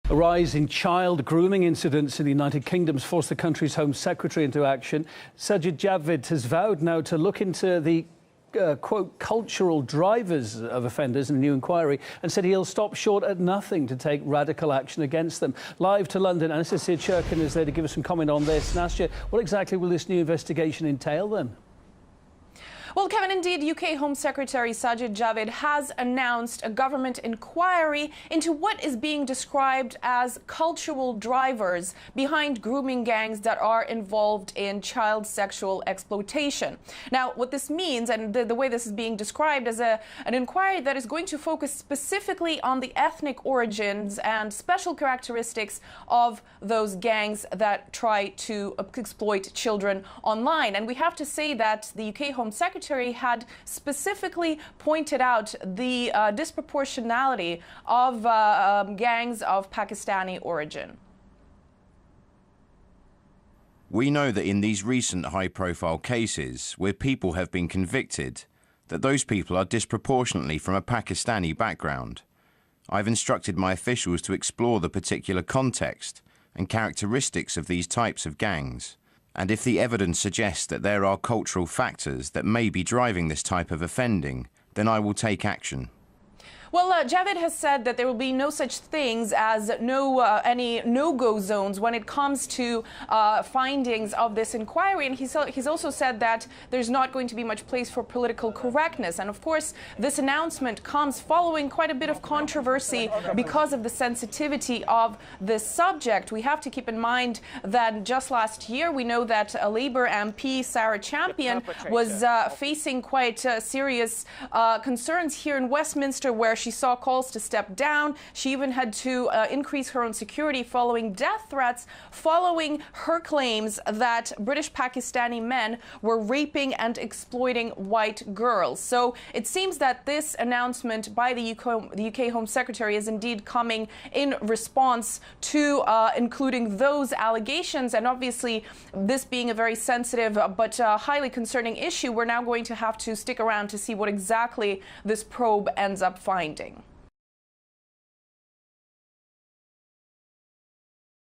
A rise in child grooming incidents in the United Kingdom's forced the country's Home Secretary into action. Sajid Javid has vowed now to look into the quote, cultural drivers of offenders in a new inquiry and said he'll stop short at nothing to take radical action against them. Live to London, Anastasia Churkin is there to give us some comment on this. Nastia, what exactly will this new investigation entail then? Well, Kevin, indeed, UK Home Secretary Sajid Javid has announced a government inquiry into what is being described as cultural drivers behind grooming gangs that are involved in child sexual exploitation. Now, what this means, and the way this is being described, as an inquiry that is going to focus specifically on the ethnic origins and special characteristics of those gangs that try to exploit children online. And we have to say that the UK Home Secretary had specifically pointed out the disproportionality of gangs of Pakistani origin. We know that in these recent high-profile cases where people have been convicted, that those people are disproportionately from a Pakistani background. I've instructed my officials to explore the particular context and characteristics of these types of gangs. And if the evidence suggests that there are cultural factors that may be driving this type of offending, then I will take action. Well, Javid has said that there will be no such things as any no-go zones when it comes to findings of this inquiry. And he's also said that there's not going to be much place for political correctness. And of course, this announcement comes following quite a bit of controversy because of the sensitivity of this subject. We have to keep in mind that just last year, we know that a Labour MP, Sarah Champion, was facing quite serious concerns here in Westminster, where she saw calls to step down. She even had to increase her own security following death threats, following her claims that British Pakistani men were raping and exploiting white girls. So it seems that this announcement by the UK Home Secretary is indeed coming in response to including those allegations. And obviously, this being a very sensitive but highly concerning issue, we're now going to have to stick around to see what exactly this probe ends up finding.